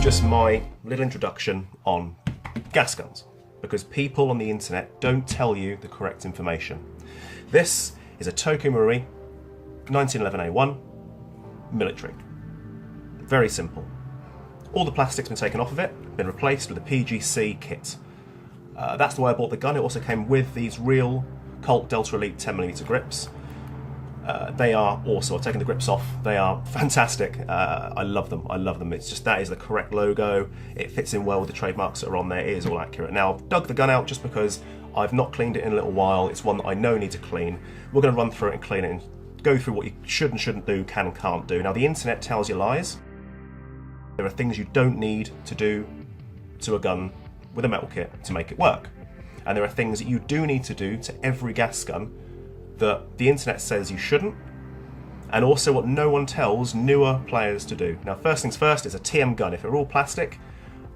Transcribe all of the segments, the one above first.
just my little introduction on gas guns, because people on the internet don't tell you the correct information. This is a Tokyo Marui 1911A1 military. Very simple. All the plastic's been taken off of it, been replaced with a PGC kit. That's the way I bought the gun. It also came with these real Colt Delta Elite 10mm grips. They are also, I've taken the grips off, they are fantastic. I love them, I love them. It's just, that is the correct logo, it fits in well with the trademarks that are on there, it is all accurate. Now, I've dug the gun out just because I've not cleaned it in a little while. It's one that I know needs to clean. We're going to run through it and clean it and go through what you should and shouldn't do, can and can't do. Now, the internet tells you lies. There are things you don't need to do to a gun with a metal kit to make it work. And there are things that you do need to do to every gas gun that the internet says you shouldn't, and also what no one tells newer players to do. Now, first things first, it's a TM gun. If it were all plastic,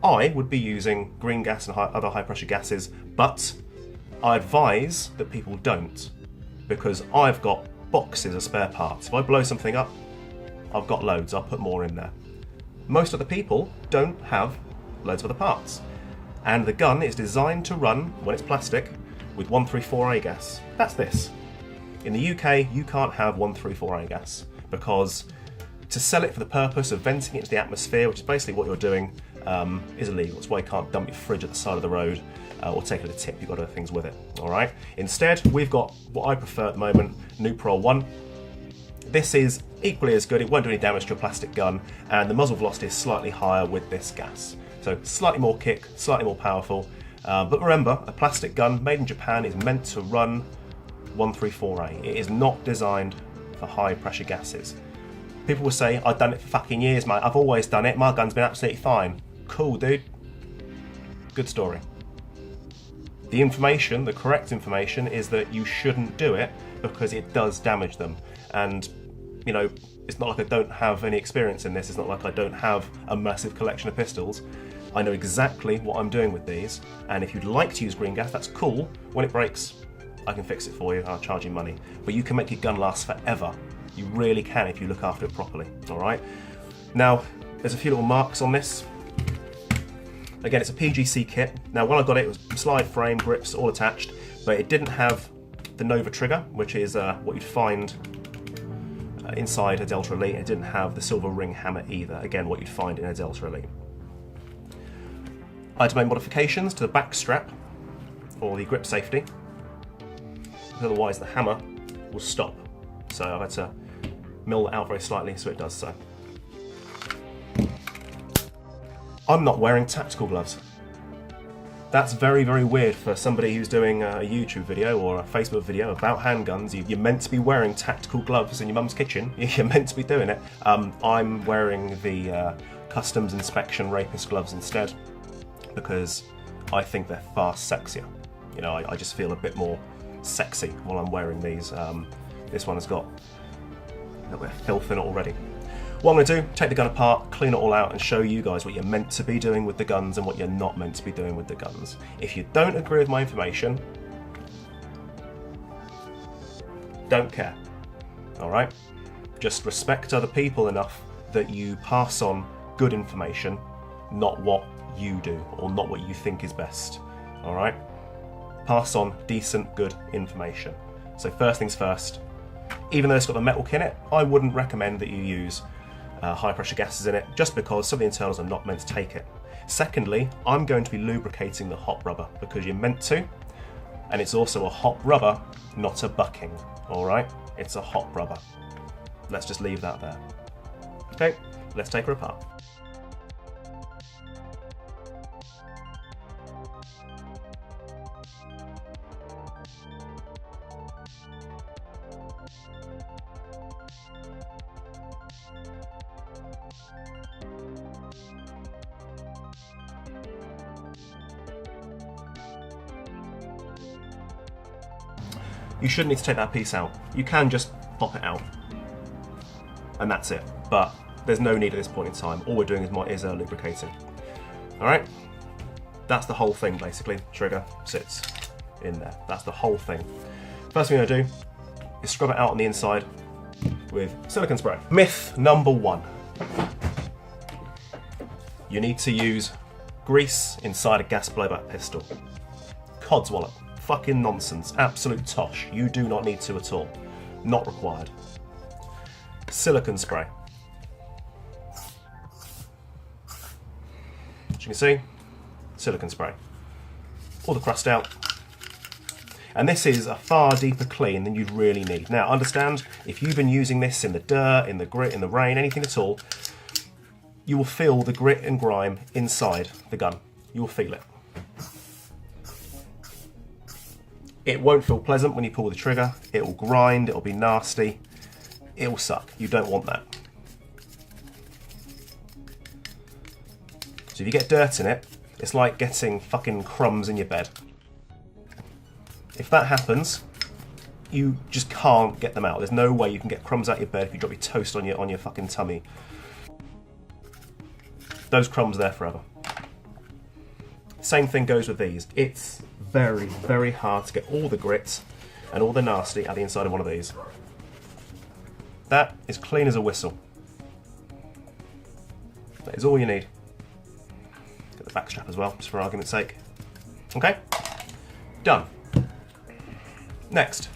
I would be using green gas and other high pressure gases, but I advise that people don't, because I've got boxes of spare parts. If I blow something up, I've got loads, I'll put more in there. Most other people don't have loads of other parts, and the gun is designed to run, when it's plastic, with 134A gas. That's this. In the UK, you can't have 134A gas, because to sell it for the purpose of venting it into the atmosphere, which is basically what you're doing, is illegal. That's why you can't dump your fridge at the side of the road or take it at a tip. You've got other things with it. All right. Instead, we've got what I prefer at the moment, Nuprol 1. This is equally as good. It won't do any damage to a plastic gun, and the muzzle velocity is slightly higher with this gas. So slightly more kick, slightly more powerful. But remember, a plastic gun made in Japan is meant to run 134A. It is not designed for high pressure gases. People will say, I've done it for fucking years, mate. I've always done it. My gun's been absolutely fine. Cool, dude. Good story. The information, the correct information, is that you shouldn't do it because it does damage them. And, you know, it's not like I don't have any experience in this. It's not like I don't have a massive collection of pistols. I know exactly what I'm doing with these. And if you'd like to use green gas, that's cool. When it breaks, I can fix it for you, I'll charge you money. But you can make your gun last forever. You really can if you look after it properly, all right? Now, there's a few little marks on this. Again, it's a PGC kit. Now, when I got it, it was slide frame, grips, all attached, but it didn't have the Nova trigger, which is what you'd find inside a Delta Elite. It didn't have the silver ring hammer either. Again, what you'd find in a Delta Elite. I had to make modifications to the back strap, or the grip safety. Otherwise the hammer will stop. So I've had to mill that out very slightly so it does so. I'm not wearing tactical gloves. That's very, very weird for somebody who's doing a YouTube video or a Facebook video about handguns. You're meant to be wearing tactical gloves in your mum's kitchen. You're meant to be doing it. I'm wearing the customs inspection rapist gloves instead, because I think they're far sexier. You know, I just feel a bit more sexy while I'm wearing these. This one has got a little bit of filth in it already. What I'm going to do, take the gun apart, clean it all out and show you guys what you're meant to be doing with the guns and what you're not meant to be doing with the guns. If you don't agree with my information, don't care, alright? Just respect other people enough that you pass on good information, not what you do or not what you think is best, alright? Pass on decent, good information. So first things first, even though it's got the metal kit in it, I wouldn't recommend that you use high pressure gases in it, just because some of the internals are not meant to take it. Secondly, I'm going to be lubricating the hot rubber because you're meant to, and it's also a hot rubber, not a bucking, all right? It's a hot rubber. Let's just leave that there. Okay, let's take her apart. You shouldn't need to take that piece out. You can just pop it out, and that's it. But there's no need at this point in time. All we're doing is lubricating. All right, that's the whole thing basically. Trigger sits in there. That's the whole thing. First thing I'm gonna do is scrub it out on the inside with silicone spray. Myth number one. You need to use grease inside a gas blowback pistol. Codswallop. Fucking nonsense. Absolute tosh. You do not need to at all. Not required. Silicone spray. As you can see, silicone spray. Pull the crust out. And this is a far deeper clean than you'd really need. Now, understand, if you've been using this in the dirt, in the grit, in the rain, anything at all, you will feel the grit and grime inside the gun. You will feel it. It won't feel pleasant when you pull the trigger. It will grind, it will be nasty. It will suck. You don't want that. So if you get dirt in it, it's like getting fucking crumbs in your bed. If that happens, you just can't get them out. There's no way you can get crumbs out of your bed if you drop your toast on your fucking tummy. Those crumbs are there forever. Same thing goes with these. It's very, very hard to get all the grit and all the nasty out the inside of one of these. That is clean as a whistle. That is all you need. Get the back strap as well, just for argument's sake. Okay? Done. Next,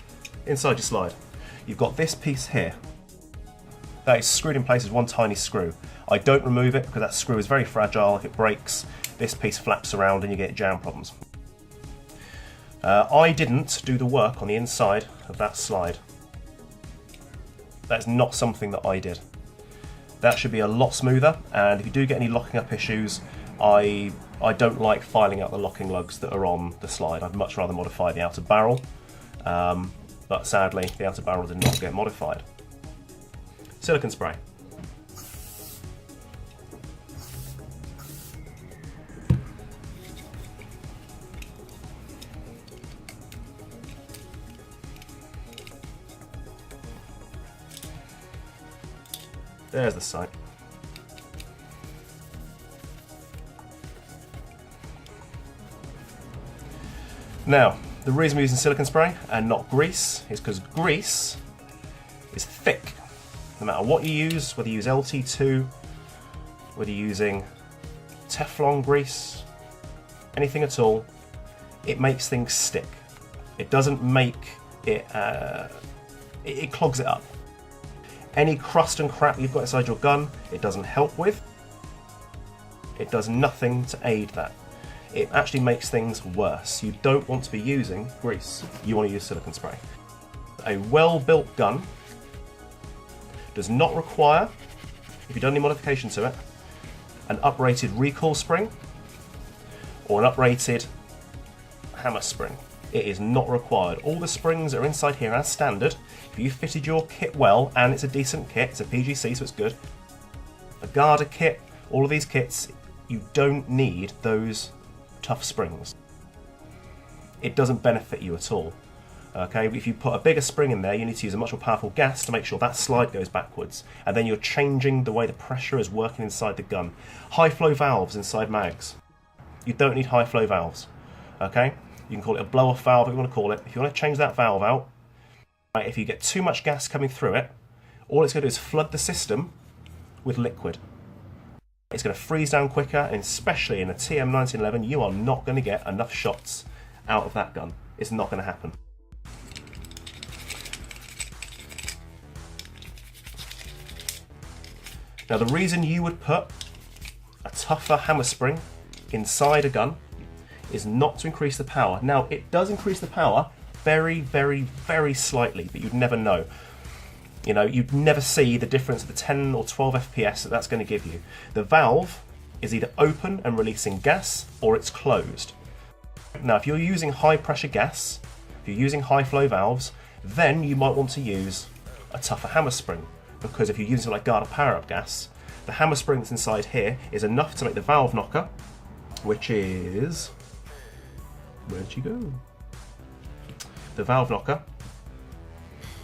inside your slide, you've got this piece here. That is screwed in place as one tiny screw. I don't remove it because that screw is very fragile. If it breaks, this piece flaps around and you get jam problems. I didn't do the work on the inside of that slide. That's not something that I did. That should be a lot smoother, and if you do get any locking up issues, I don't like filing out the locking lugs that are on the slide. I'd much rather modify the outer barrel, but sadly the outer barrel did not get modified. Silicone spray. There's the sight. Now, the reason we're using silicone spray and not grease is because grease is thick. No matter what you use, whether you use LT2, whether you're using Teflon grease, anything at all, it makes things stick. It doesn't make it, it clogs it up. Any crust and crap you've got inside your gun, it doesn't help with. It does nothing to aid that. It actually makes things worse. You don't want to be using grease. You want to use silicone spray. A well-built gun does not require, if you've done any modification to it, an uprated recoil spring or an uprated hammer spring. It is not required. All the springs are inside here as standard. If you fitted your kit well, and it's a decent kit, it's a PGC, so it's good. A Garda kit, all of these kits, you don't need those tough springs. It doesn't benefit you at all. Okay, if you put a bigger spring in there, you need to use a much more powerful gas to make sure that slide goes backwards, and then you're changing the way the pressure is working inside the gun. High flow valves inside mags. You don't need high flow valves. Okay, you can call it a blow off valve if you want to call it. If you want to change that valve out, right, if you get too much gas coming through it, all it's going to do is flood the system with liquid. It's going to freeze down quicker, and especially in a TM 1911, you are not going to get enough shots out of that gun. It's not going to happen. Now, the reason you would put a tougher hammer spring inside a gun is not to increase the power. Now, it does increase the power very, very, very slightly, but you'd never know. You know, you'd never see the difference of the 10 or 12 FPS that that's going to give you. The valve is either open and releasing gas, or it's closed. Now, if you're using high pressure gas, if you're using high flow valves, then you might want to use a tougher hammer spring, because if you're using something like Garda power up gas, the hammer spring that's inside here is enough to make the valve knocker, which is... where'd she go? The valve knocker,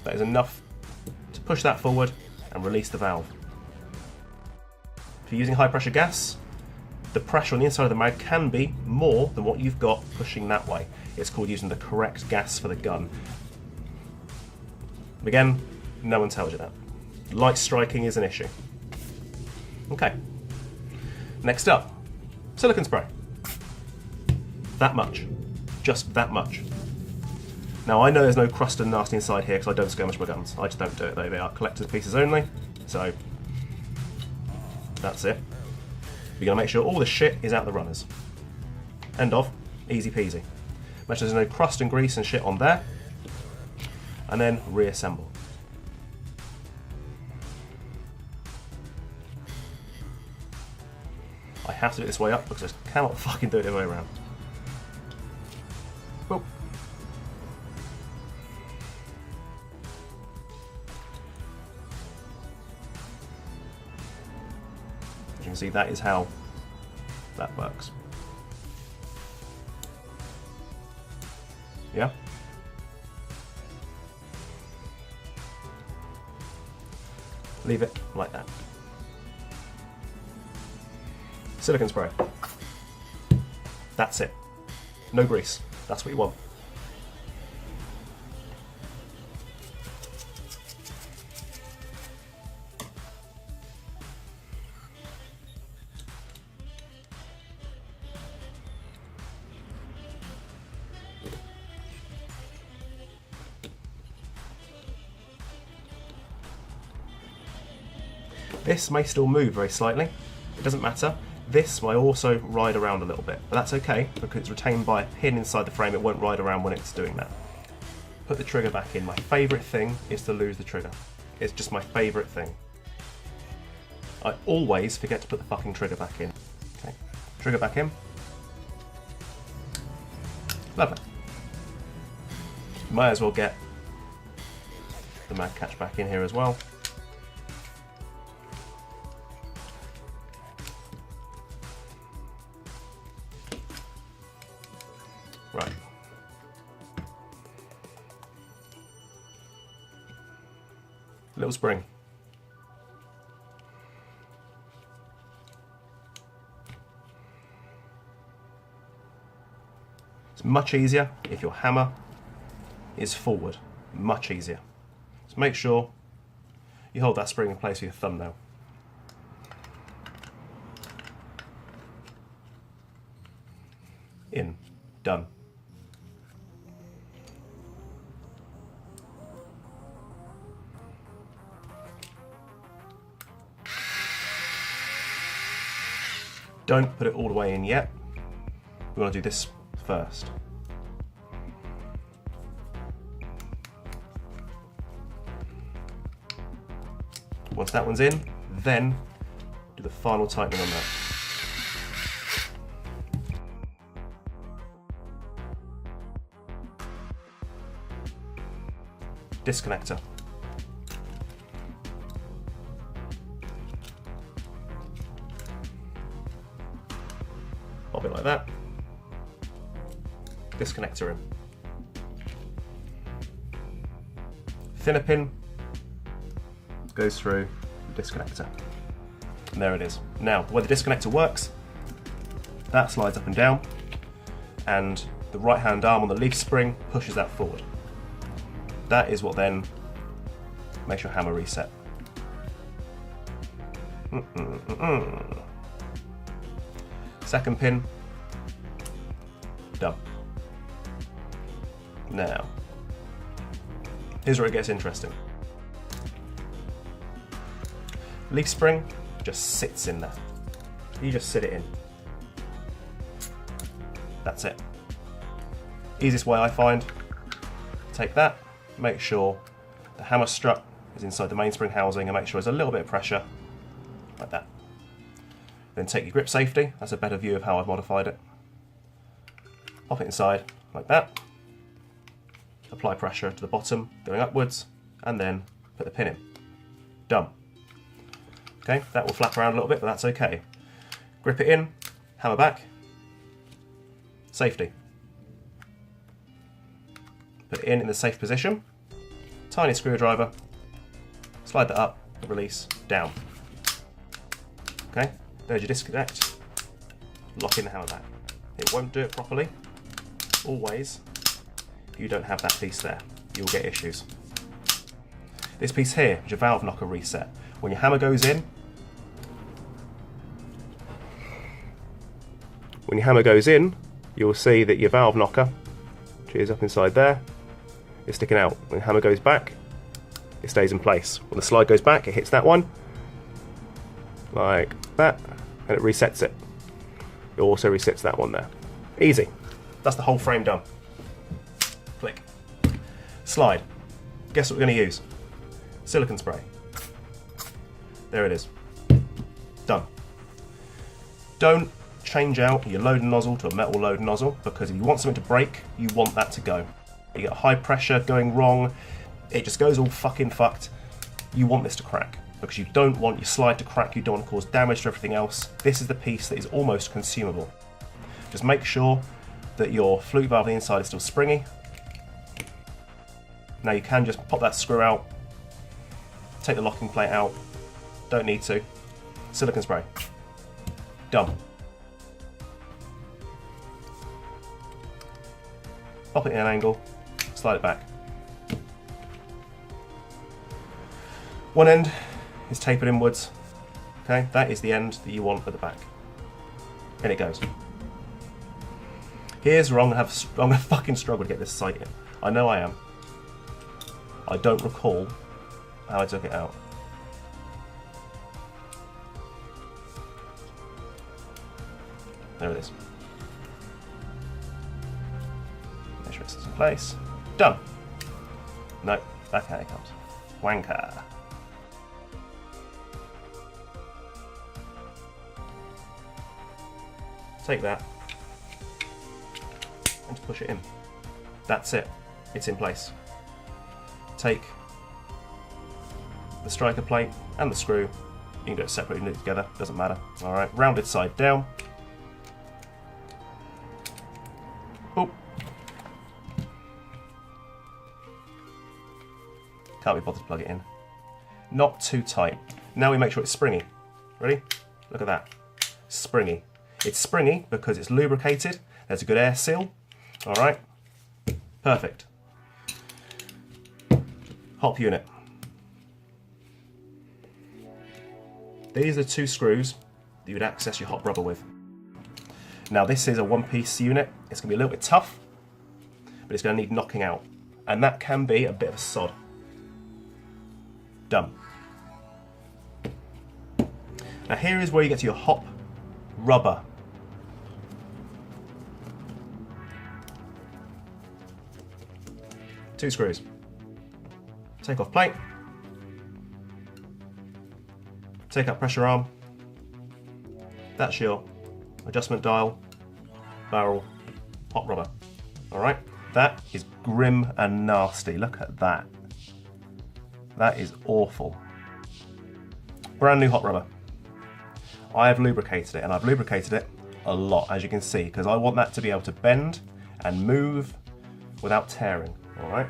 that is enough to push that forward and release the valve. If you're using high pressure gas, the pressure on the inside of the mag can be more than what you've got pushing that way. It's called using the correct gas for the gun. Again, no one tells you that. Light striking is an issue. Okay, Next up, silicone spray. That much. Just that much. Now I know there's no crust and nasty inside here because I don't skirmish my guns. I just don't do it. They are collector's pieces only. So that's it. You're going to make sure all the shit is out the runners. End of. Easy peasy. Make sure there's no crust and grease and shit on there. And then reassemble. I have to do it this way up because I cannot fucking do it the other way around. Boop. As you can see, that is how that works. Yeah? Leave it like that. Silicone spray. That's it. No grease. That's what you want. This may still move very slightly. It doesn't matter. This may also ride around a little bit, but that's okay because it's retained by a pin inside the frame. It won't ride around when it's doing that. Put the trigger back in. My favourite thing is to lose the trigger. It's just my favourite thing. I always forget to put the fucking trigger back in. Okay, trigger back in. Lovely. Might as well get the mag catch back in here as well. Right. Little spring. It's much easier if your hammer is forward. Much easier. So make sure you hold that spring in place with your thumbnail. In. Done. Don't put it all the way in yet. We want to do this first. Once that one's in, then do the final tightening on that. Disconnector. Pop it like that. Disconnector in. Thinner pin goes through the disconnector. And there it is. Now, the way the disconnector works, that slides up and down, and the right hand arm on the leaf spring pushes that forward. That is what then makes your hammer reset. Second pin, done. Now, here's where it gets interesting. Leaf spring just sits in there. You just sit it in. That's it. Easiest way I find, take that, make sure the hammer strut is inside the mainspring housing and make sure there's a little bit of pressure, like that. Then take your grip safety, that's a better view of how I've modified it. Pop it inside, like that. Apply pressure to the bottom, going upwards, and then put the pin in. Done. Okay, that will flap around a little bit, but that's okay. Grip it in, hammer back, safety. Put it in the safe position, tiny screwdriver, slide that up, release, down. Okay, there's your disconnect, lock in the hammer back. It won't do it properly, always, if you don't have that piece there. You'll get issues. This piece here is your valve knocker reset. When your hammer goes in, When your hammer goes in, you'll see that your valve knocker, which is up inside there, is sticking out. When the hammer goes back, it stays in place. When the slide goes back, it hits that one, like that, and it resets it. It also resets that one there. Easy. That's the whole frame done. Click. Slide. Guess what we're going to use? Silicone spray. There it is. Done. Don't change out your loading nozzle to a metal load nozzle, because if you want something to break, you want that to go. You get high pressure going wrong, it just goes all fucking fucked. You want this to crack, because you don't want your slide to crack, you don't want to cause damage to everything else. This is the piece that is almost consumable. Just make sure that your flute valve on the inside is still springy. Now you can just pop that screw out, take the locking plate out, don't need to. Silicone spray. Done. Pop it in an angle, slide it back. One end is tapered inwards. Okay, that is the end that you want at the back. And it goes. Here's where I'm gonna fucking struggle to get this sight in. I know I am. I don't recall how I took it out. There it is. Make sure it's in place. Done. No, back how it comes. Wanker. Take that and just push it in. That's it. It's in place. Take the striker plate and the screw. You can do it separately, knit it together, doesn't matter. Alright, rounded side down. Oh. Can't be bothered to plug it in. Not too tight. Now we make sure it's springy. Ready? Look at that. Springy. It's springy because it's lubricated. There's a good air seal. Alright. Perfect. Hop unit. These are the two screws that you would access your hop rubber with. Now this is a one-piece unit. It's going to be a little bit tough, but it's going to need knocking out. And that can be a bit of a sod. Done. Now here is where you get to your hop rubber. Two screws. Take off plate. Take out pressure arm. That's your adjustment dial, barrel, hop rubber. Alright, that is grim and nasty. Look at that. That is awful. Brand new hop rubber. I have lubricated it, and I've lubricated it a lot, as you can see, because I want that to be able to bend and move without tearing. Alright,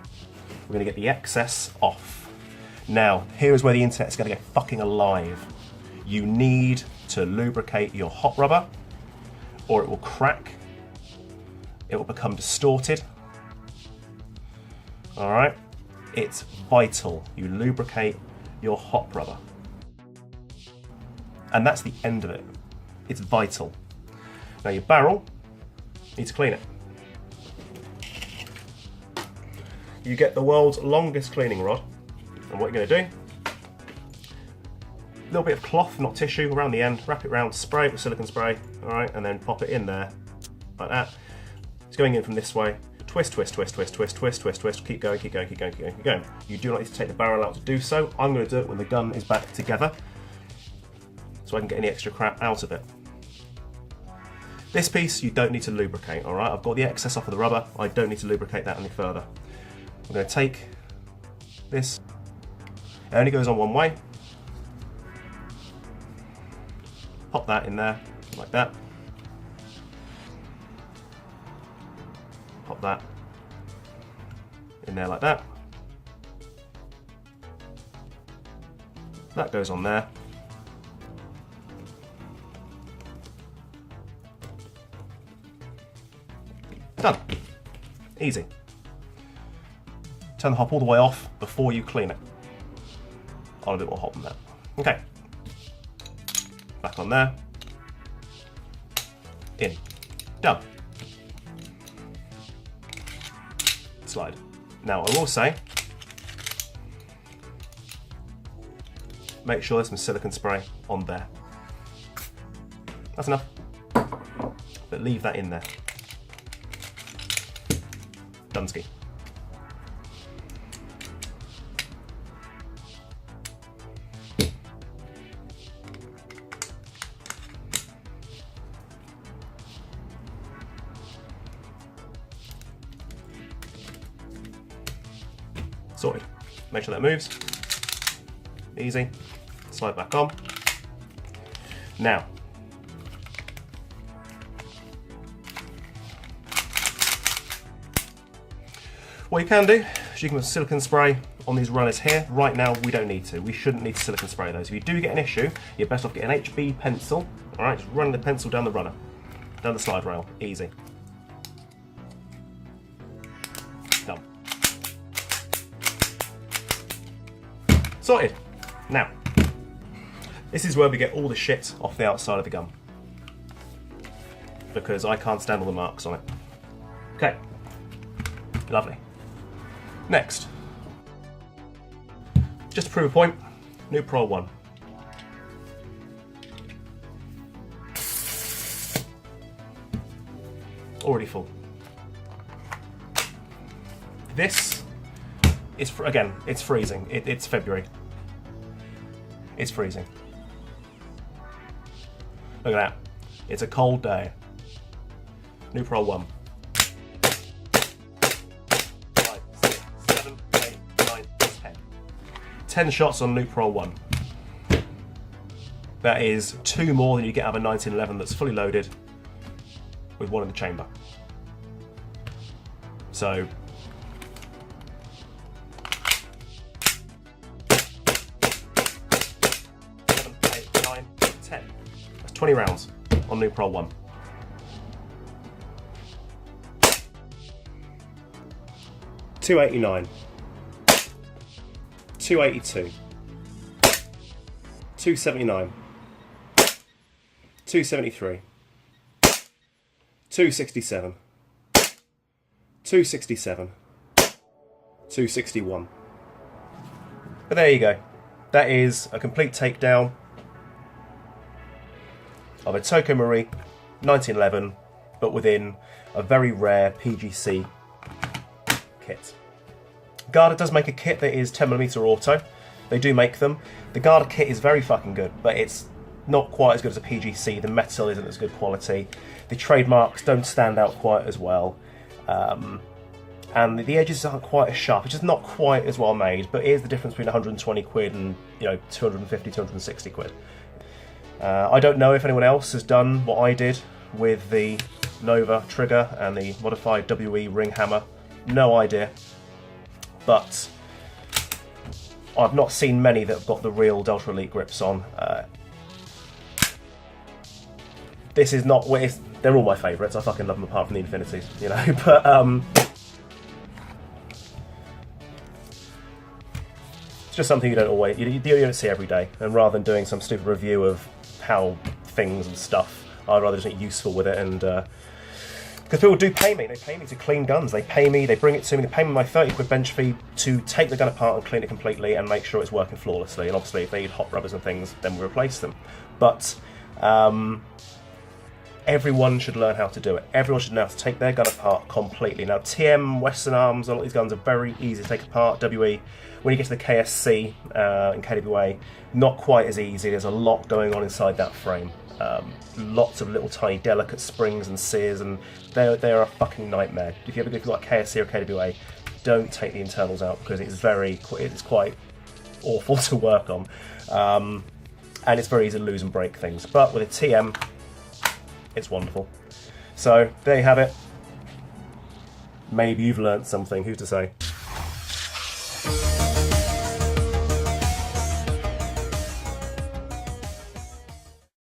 we're going to get the excess off. Now, here is where the internet's going to get fucking alive. You need to lubricate your hop rubber, or it will crack. It will become distorted. Alright, it's vital you lubricate your hop rubber. And that's the end of it. It's vital. Now your barrel, you need to clean it. You get the world's longest cleaning rod, and what you're going to do, a little bit of cloth, not tissue, around the end, wrap it around, spray it with silicone spray, alright, and then pop it in there, like that. It's going in from this way, twist, twist, twist, twist, twist, twist, twist, twist, keep going, keep going, keep going, keep going, keep going. You do not need to take the barrel out to do so. I'm going to do it when the gun is back together, so I can get any extra crap out of it. This piece you don't need to lubricate, alright? I've got the excess off of the rubber, I don't need to lubricate that any further. I'm going to take this, it only goes on one way, pop that in there, like that, pop that in there like that, that goes on there, done, easy. Turn the hop all the way off before you clean it. I'll do a bit more hop than that. Okay. Back on there. In. Done. Slide. Now I will say, make sure there's some silicone spray on there. That's enough. But leave that in there. Dunsky. Sorted. Make sure that moves. Easy. Slide back on. Now, what you can do is you can put silicone spray on these runners here. Right now, we don't need to. We shouldn't need to silicone spray those. If you do get an issue, you're best off getting an HB pencil. All right, just running the pencil down the runner, down the slide rail. Easy. Done. Sorted. Now, this is where we get all the shit off the outside of the gun, because I can't stand all the marks on it. Okay, lovely. Next, just to prove a point, new Pro 1. Already full. This is, again, it's freezing. It's February. It's freezing. Look at that. It's a cold day. New Pro 1. 5, 6, 7, 8, 9, 10. 10 shots on new Pro 1. That is 2 more than you get out of a 1911 that's fully loaded with 1 in the chamber. So, that's 20 rounds on new Pro 1. $289, $282, $279, $273, $267, $267, $261. But there you go. That is a complete takedown of a Tokyo Marui 1911, but within a very rare PGC kit. Garda does make a kit that is 10mm auto. They do make them. The Garda kit is very fucking good, but it's not quite as good as a PGC. The metal isn't as good quality. The trademarks don't stand out quite as well. And the edges aren't quite as sharp. It's just not quite as well made, but here's the difference between 120 quid and 250, 260 quid. I don't know if anyone else has done what I did with the Nova trigger and the modified WE ring hammer. No idea. But I've not seen many that have got the real Delta Elite grips on. This is not... they're all my favourites. I fucking love them apart from the Infinities, but... it's just something you don't always... You don't see every day. And rather than doing some stupid review of how things and stuff, I'd rather just get useful with it. And because people do pay me. They pay me to clean guns. They pay me, they bring it to me, they pay me my 30 quid bench fee to take the gun apart and clean it completely and make sure it's working flawlessly. And obviously if they need hot rubbers and things, then we replace them. But everyone should learn how to do it. Everyone should know how to take their gun apart completely. Now TM, Western Arms, a lot of these guns are very easy to take apart. WE, when you get to the KSC and KWA, not quite as easy. There's a lot going on inside that frame. Lots of little tiny delicate springs and sears, and they're a fucking nightmare. If you ever go to like KSC or KWA, don't take the internals out because it's quite awful to work on, and it's very easy to lose and break things. But with a TM, it's wonderful. So there you have it. Maybe you've learnt something. Who's to say?